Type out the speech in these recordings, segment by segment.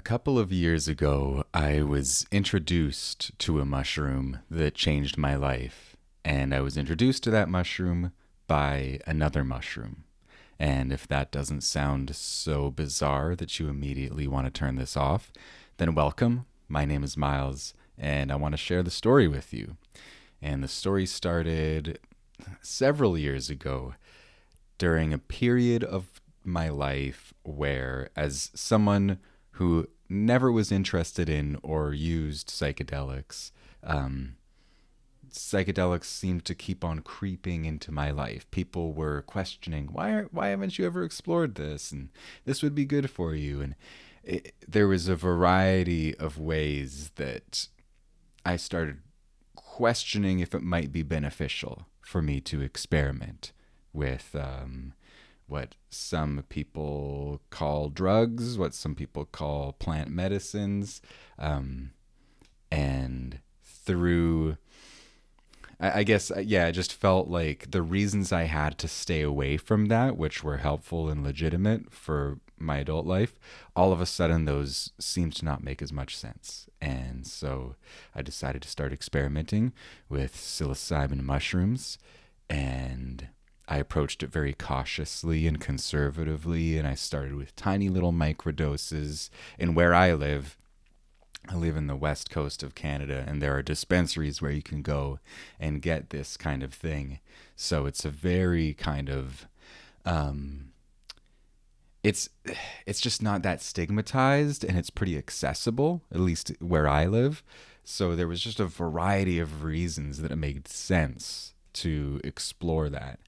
A couple of years ago, I was introduced to a mushroom that changed my life. And I was introduced to that mushroom by another mushroom. And if that doesn't sound so bizarre that you immediately want to turn this off, then welcome. My name is Miles, and I want to share the story with you. And the story started several years ago during a period of my life where, as someone who never was interested in or used psychedelics, um, psychedelics seemed to keep on creeping into my life. People were questioning, why haven't you ever explored this? And this would be good for you. And there was a variety of ways that I started questioning if it might be beneficial for me to experiment with what some people call drugs, what some people call plant medicines, and through I guess, yeah, I just felt like the reasons I had to stay away from that, which were helpful and legitimate for my adult life, all of a sudden those seemed to not make as much sense. And so I decided to start experimenting with psilocybin mushrooms, and I approached it very cautiously and conservatively, and I started with tiny little microdoses. And where I live in the west coast of Canada, and there are dispensaries where you can go and get this kind of thing. So it's a very kind of um, it's it's just not that stigmatized, and it's pretty accessible, at least where I live. So there was just a variety of reasons that it made sense to explore that.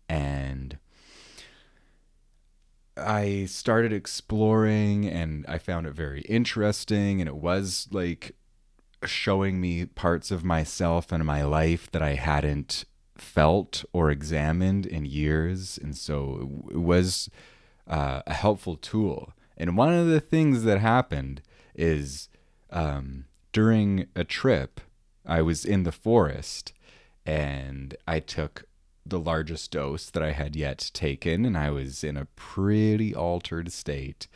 And I started exploring, and I found it very interesting, and it was like showing me parts of myself and my life that I hadn't felt or examined in years. And so it was a helpful tool. And one of the things that happened is during a trip, I was in the forest, and I took the largest dose that I had yet taken, and I was in a pretty altered state.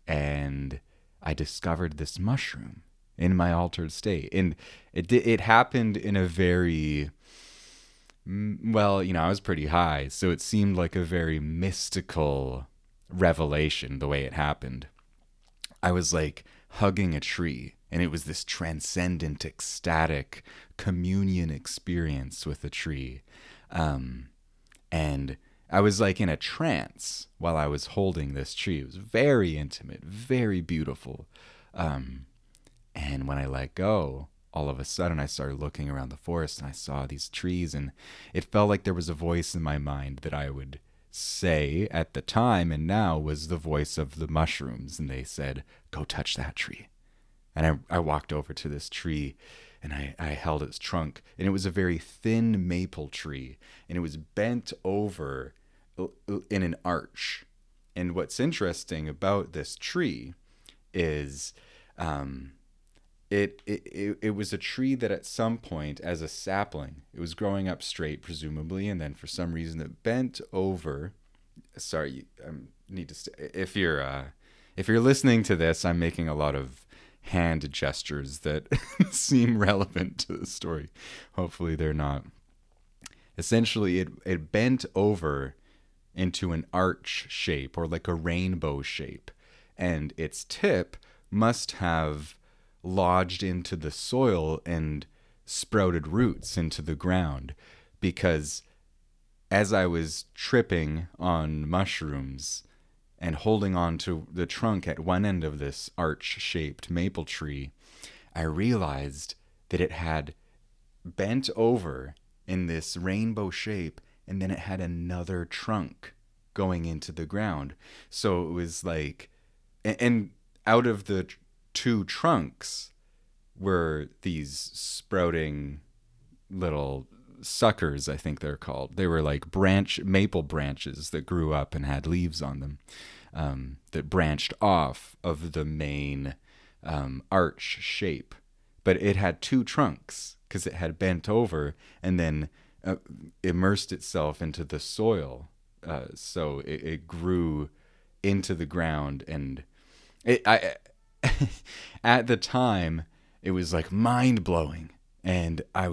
And I discovered this mushroom in my altered state, and it happened in a very well, I was pretty high, so it seemed like a very mystical revelation the way it happened. I was like hugging a tree, and it was this transcendent, ecstatic communion experience with the tree. And I was like in a trance while I was holding this tree. It was very intimate, very beautiful. And when I let go, all of a sudden I started looking around the forest, and I saw these trees, and it felt like there was a voice in my mind that I would say at the time and now was the voice of the mushrooms. And they said, go touch that tree. And I walked over to this tree, and I held its trunk, and it was a very thin maple tree, and it was bent over in an arch. And what's interesting about this tree is it was a tree that at some point, as a sapling, it was growing up straight, presumably, and then for some reason it bent over. Sorry, need to if you're listening to this, I'm making a lot of hand gestures that seem relevant to the story. Hopefully they're not. Essentially, it bent over into an arch shape, or like a rainbow shape, and its tip must have lodged into the soil and sprouted roots into the ground, because as I was tripping on mushrooms and holding on to the trunk at one end of this arch-shaped maple tree, I realized that it had bent over in this rainbow shape, and then it had another trunk going into the ground. So it was like, and out of the two trunks were these sprouting little suckers, I think they're called. They were like maple branches that grew up and had leaves on them, that branched off of the main arch shape. But it had two trunks because it had bent over and then immersed itself into the soil. So it grew into the ground, and I At the time, it was like mind blowing. And I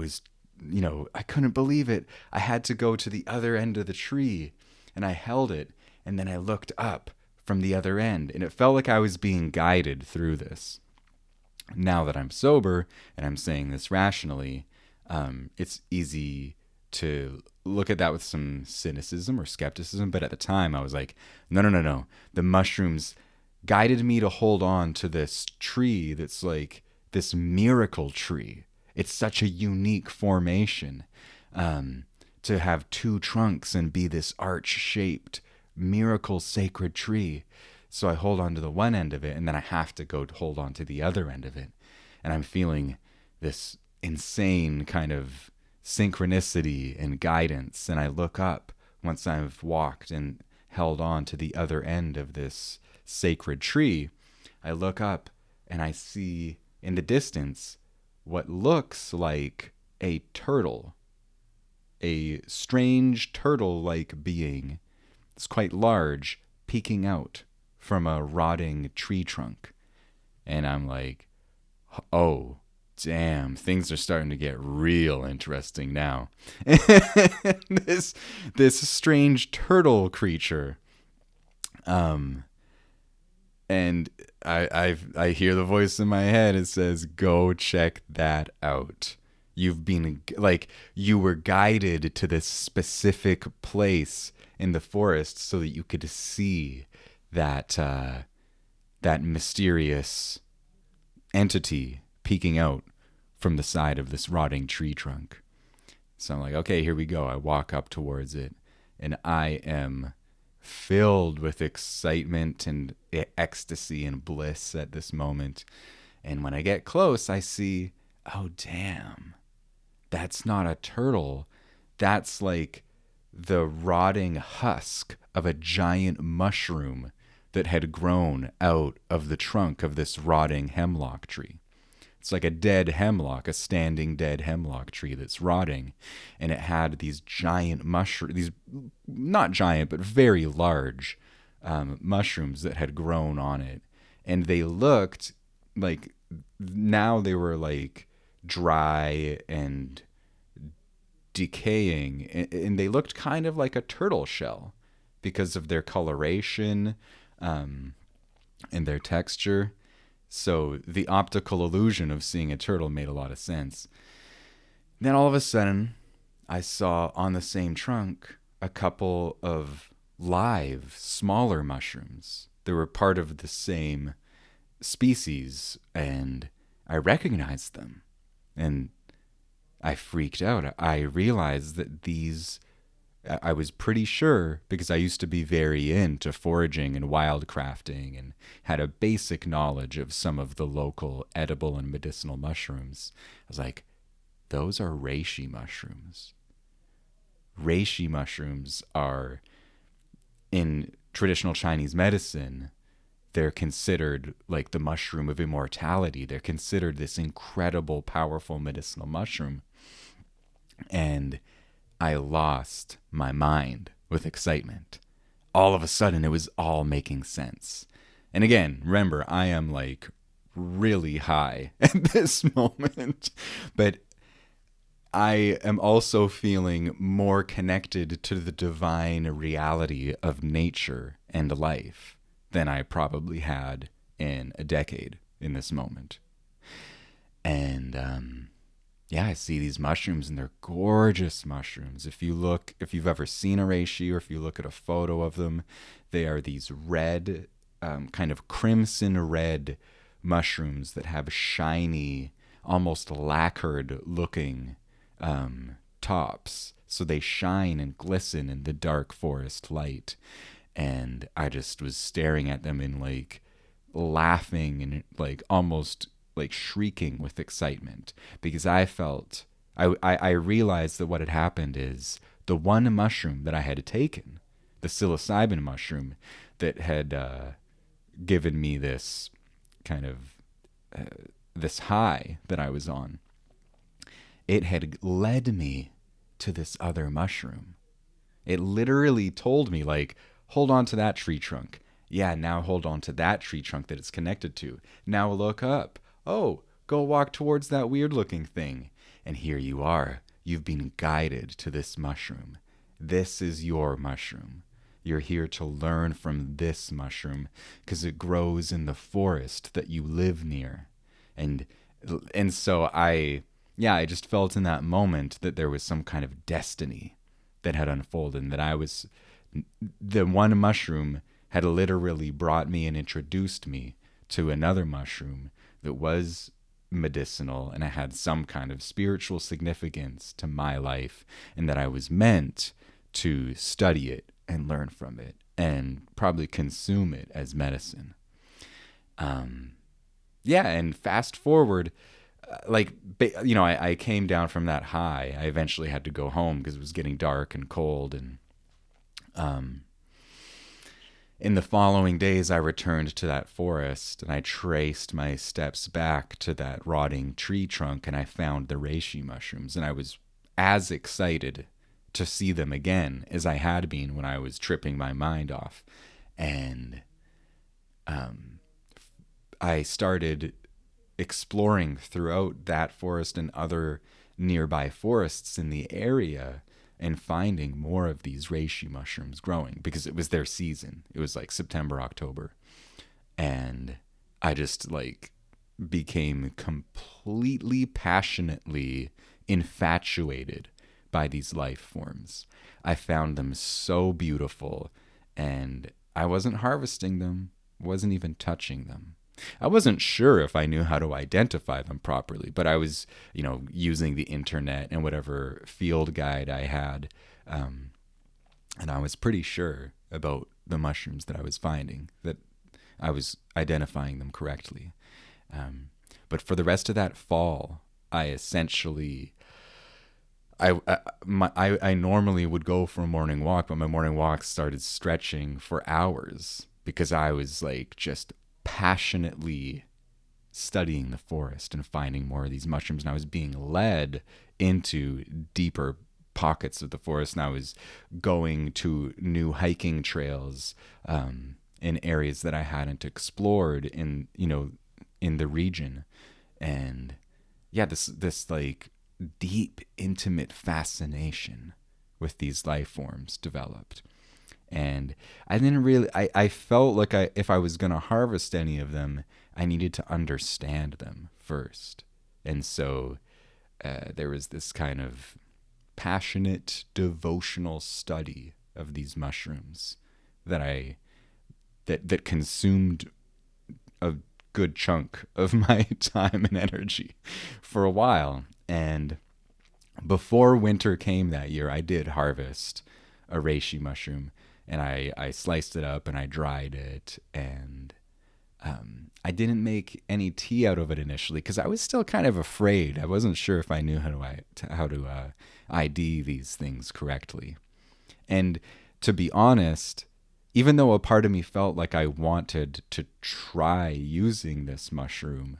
couldn't believe it. I had to go to the other end of the tree and I held it. And then I looked up from the other end and it felt like I was being guided through this. Now that I'm sober and I'm saying this rationally, it's easy to look at that with some cynicism or skepticism. But at the time, I was like, no, no, no, no. The mushrooms guided me to hold on to this tree that's like this miracle tree. It's such a unique formation, to have two trunks and be this arch shaped miracle sacred tree. So I hold on to the one end of it and then I have to go hold on to the other end of it. And I'm feeling this insane kind of synchronicity and guidance. And I look up once I've walked and held on to the other end of this sacred tree. I look up and I see in the distance what looks like a turtle, a strange turtle like being. It's quite large, peeking out from a rotting tree trunk. And I'm like, oh, damn, things are starting to get real interesting now. this strange turtle creature. And I hear the voice in my head. It says, "Go check that out. You've been like you were guided to this specific place in the forest so that you could see that that mysterious entity peeking out from the side of this rotting tree trunk." So I'm like, okay, here we go. I walk up towards it, and I am filled with excitement and ecstasy and bliss at this moment. And when I get close, I see, oh, damn, that's not a turtle. That's like the rotting husk of a giant mushroom that had grown out of the trunk of this rotting hemlock tree. It's like a dead hemlock, a standing dead hemlock tree that's rotting. And it had these giant mushrooms, these not giant, but very large mushrooms that had grown on it. And they looked like, now they were like dry and decaying. And they looked kind of like a turtle shell because of their coloration and their texture. So the optical illusion of seeing a turtle made a lot of sense. Then all of a sudden, I saw on the same trunk a couple of live, smaller mushrooms. They were part of the same species, and I recognized them. And I freaked out. I realized that I was pretty sure, because I used to be very into foraging and wildcrafting and had a basic knowledge of some of the local edible and medicinal mushrooms. I was like, those are reishi mushrooms. Reishi mushrooms are, in traditional Chinese medicine, they're considered like the mushroom of immortality. They're considered this incredible, powerful medicinal mushroom. And I lost my mind with excitement. All of a sudden, it was all making sense. And again, remember, I am like really high at this moment, but I am also feeling more connected to the divine reality of nature and life than I probably had in a decade in this moment. And yeah, I see these mushrooms and they're gorgeous mushrooms. If you've ever seen a reishi or if you look at a photo of them, they are these red, kind of crimson red mushrooms that have shiny, almost lacquered looking tops. So they shine and glisten in the dark forest light. And I just was staring at them and like laughing and like almost like shrieking with excitement, because I felt, I realized that what had happened is the one mushroom that I had taken, the psilocybin mushroom that had given me this kind of this high that I was on, it had led me to this other mushroom. It literally told me, like, hold on to that tree trunk Yeah, now hold on to that tree trunk that it's connected to. Now look up. Oh, go walk towards that weird looking thing. And here you are. You've been guided to this mushroom. This is your mushroom. You're here to learn from this mushroom because it grows in the forest that you live near. And and so I just felt in that moment that there was some kind of destiny that had unfolded, and that I was the one mushroom had literally brought me and introduced me to another mushroom that was medicinal, and it had some kind of spiritual significance to my life, and that I was meant to study it and learn from it and probably consume it as medicine. Yeah, and fast forward, I came down from that high. I eventually had to go home because it was getting dark and cold, and in the following days, I returned to that forest and I traced my steps back to that rotting tree trunk, and I found the reishi mushrooms. And I was as excited to see them again as I had been when I was tripping my mind off. And I started exploring throughout that forest and other nearby forests in the area and finding more of these reishi mushrooms growing because it was their season. It was like September, October. And I just became completely passionately infatuated by these life forms. I found them so beautiful, and I wasn't harvesting them, wasn't even touching them. I wasn't sure if I knew how to identify them properly, but I was, using the internet and whatever field guide I had, and I was pretty sure about the mushrooms that I was finding, that I was identifying them correctly. But for the rest of that fall, I essentially, I normally would go for a morning walk, but my morning walk started stretching for hours because I was just passionately studying the forest and finding more of these mushrooms. And I was being led into deeper pockets of the forest, and I was going to new hiking trails in areas that I hadn't explored in the region. And yeah, this deep, intimate fascination with these life forms developed. And I didn't really, I felt like if I was going to harvest any of them, I needed to understand them first. And so there was this kind of passionate, devotional study of these mushrooms that consumed a good chunk of my time and energy for a while. And before winter came that year, I did harvest a reishi mushroom, and I sliced it up and I dried it, and I didn't make any tea out of it initially because I was still kind of afraid. I wasn't sure if I knew how to ID these things correctly. And to be honest, even though a part of me felt like I wanted to try using this mushroom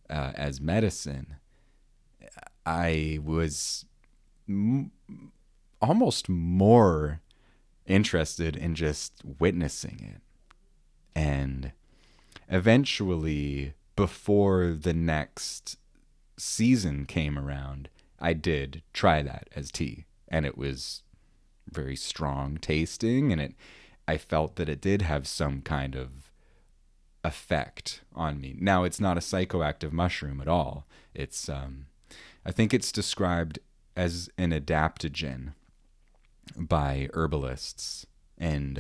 as medicine, I was almost more interested in just witnessing it. And eventually, before the next season came around, I did try that as tea, and it was very strong tasting, and I felt that it did have some kind of effect on me. Now, it's not a psychoactive mushroom at all. It's I think it's described as an adaptogen by herbalists, and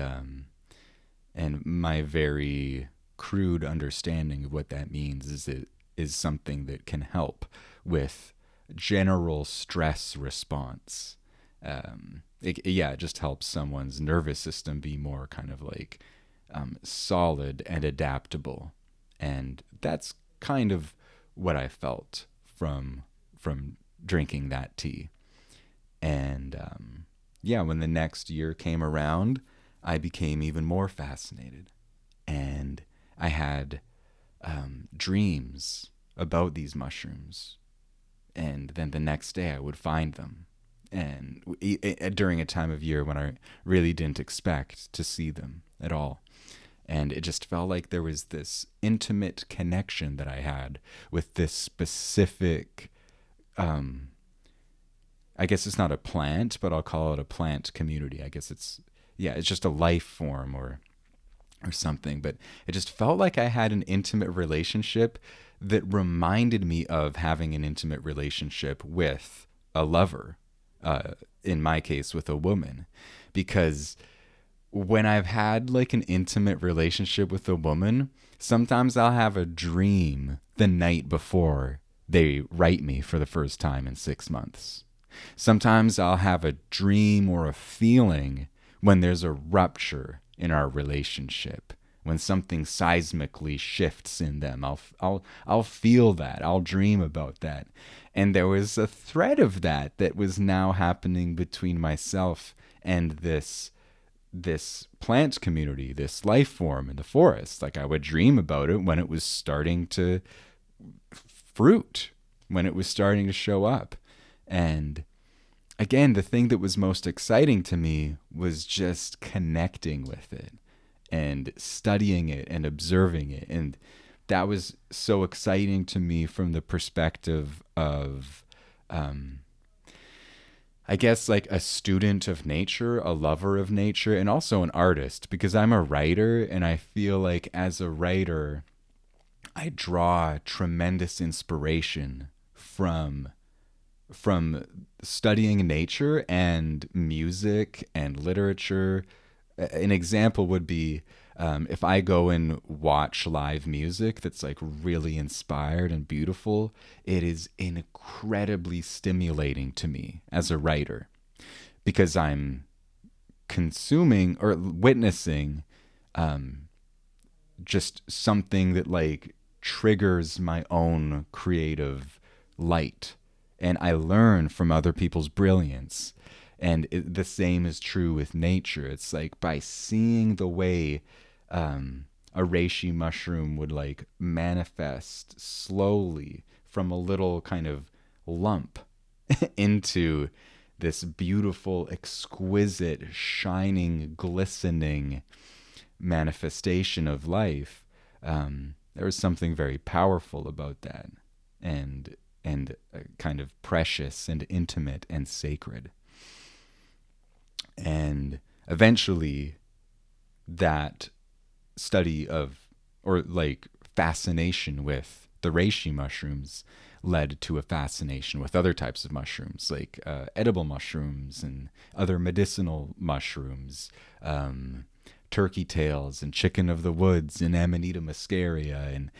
my very crude understanding of what that means is it is something that can help with general stress response. It just helps someone's nervous system be more kind of solid and adaptable, and that's kind of what I felt from drinking that tea. And when the next year came around, I became even more fascinated, and I had dreams about these mushrooms, and then the next day I would find them, and during a time of year when I really didn't expect to see them at all. And it just felt like there was this intimate connection that I had with this specific, um, I guess it's not a plant, but I'll call it a plant community. I guess it's just a life form or something. But it just felt like I had an intimate relationship that reminded me of having an intimate relationship with a lover, in my case, with a woman. Because when I've had like an intimate relationship with a woman, sometimes I'll have a dream the night before they write me for the first time in 6 months. Sometimes I'll have a dream or a feeling when there's a rupture in our relationship, when something seismically shifts in them. I'll feel that. I'll dream about that. And there was a thread of that was now happening between myself and this plant community, this life form in the forest. Like I would dream about it when it was starting to fruit, when it was starting to show up. And again, the thing that was most exciting to me was just connecting with it and studying it and observing it. And that was so exciting to me from the perspective of, I guess, like a student of nature, a lover of nature, and also an artist, because I'm a writer. And I feel like as a writer, I draw tremendous inspiration from studying nature and music and literature. An example would be, if I go and watch live music that's like really inspired and beautiful, it is incredibly stimulating to me as a writer, because I'm consuming or witnessing, just something that like triggers my own creative light, and I learn from other people's brilliance. And the same is true with nature. It's like by seeing the way, a reishi mushroom would like manifest slowly from a little kind of lump into this beautiful, exquisite, shining, glistening manifestation of life. There was something very powerful about that, and kind of precious and intimate and sacred. And eventually, that study of, or like fascination with the reishi mushrooms, led to a fascination with other types of mushrooms, like edible mushrooms and other medicinal mushrooms, turkey tails and chicken of the woods and Amanita muscaria, and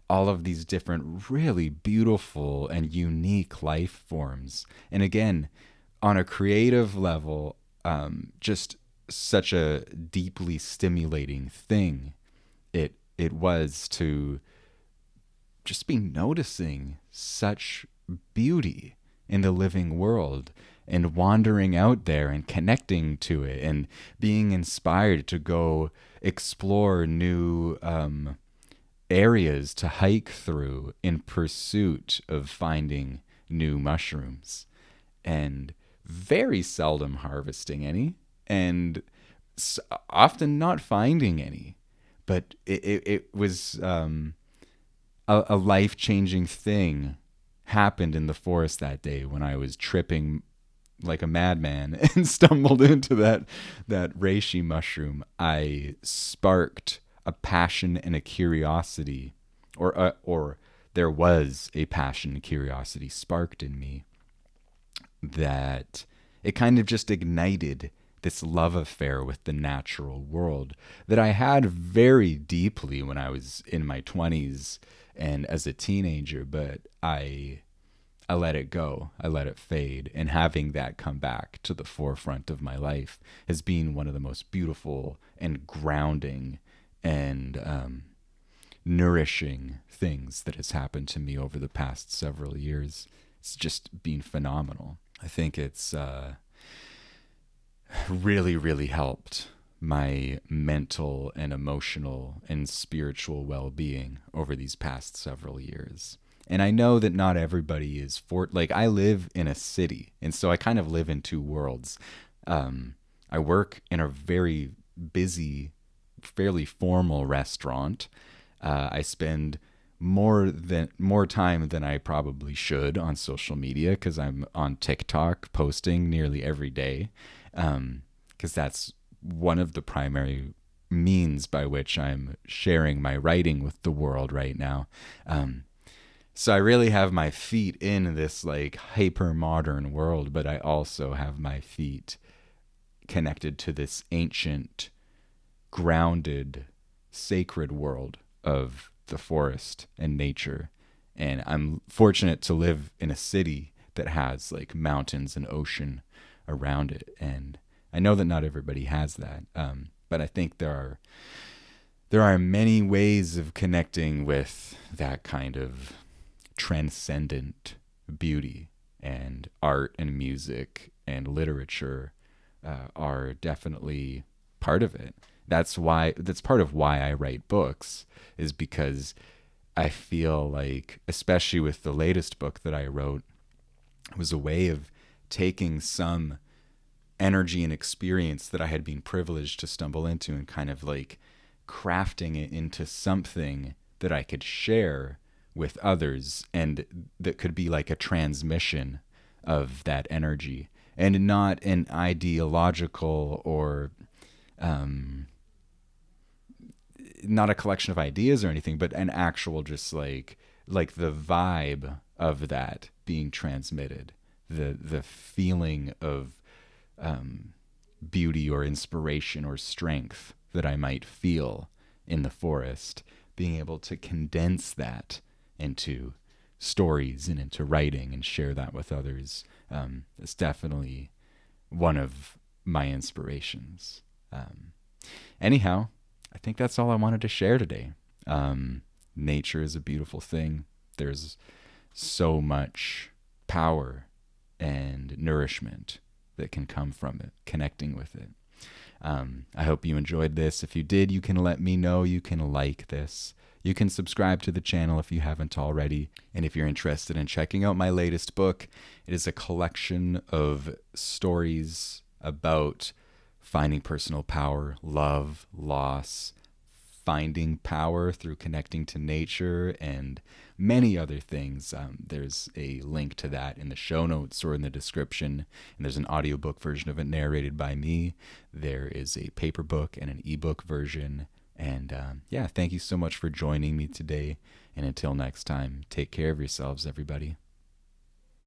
all of these different really beautiful and unique life forms. And again, on a creative level, just such a deeply stimulating thing it was to just be noticing such beauty in the living world, and wandering out there and connecting to it, and being inspired to go explore new areas to hike through in pursuit of finding new mushrooms, and very seldom harvesting any, and often not finding any. But it was, a life-changing thing happened in the forest that day when I was tripping like a madman and stumbled into that reishi mushroom. I sparked a passion and a curiosity, or there was a passion and curiosity sparked in me, that it kind of just ignited this love affair with the natural world that I had very deeply when I was in my 20s and as a teenager, but I let it go. I let it fade. And having that come back to the forefront of my life has been one of the most beautiful and grounding and nourishing things that has happened to me over the past several years. It's just been phenomenal. I think it's really, really helped my mental and emotional and spiritual well-being over these past several years. And I know that not everybody is like I live in a city, and so I kind of live in two worlds. I work in a very busy fairly formal restaurant. I spend more time than I probably should on social media because I'm on TikTok posting nearly every day, because that's one of the primary means by which I'm sharing my writing with the world right now. So I really have my feet in this like hyper modern world, but I also have my feet connected to this ancient, grounded, sacred world of the forest and nature. And I'm fortunate to live in a city that has like mountains and ocean around it. And I know that not everybody has that. But I think there are many ways of connecting with that kind of transcendent beauty, and art and music and literature are definitely part of it. That's part of why I write books, is because I feel like, especially with the latest book that I wrote, it was a way of taking some energy and experience that I had been privileged to stumble into and kind of like crafting it into something that I could share with others, and that could be like a transmission of that energy, and not an ideological or not a collection of ideas or anything, but an actual just like the vibe of that being transmitted, the feeling of beauty or inspiration or strength that I might feel in the forest, being able to condense that into stories and into writing and share that with others. It's definitely one of my inspirations. Anyhow, I think that's all I wanted to share today. Nature is a beautiful thing. There's so much power and nourishment that can come from it, connecting with it. I hope you enjoyed this. If you did, you can let me know. You can like this. You can subscribe to the channel if you haven't already. And if you're interested in checking out my latest book, it is a collection of stories about finding personal power, love, loss, finding power through connecting to nature, and many other things. There's a link to that in the show notes or in the description. And there's an audiobook version of it narrated by me. There is a paper book and an ebook version. And yeah, thank you so much for joining me today. And until next time, take care of yourselves, everybody.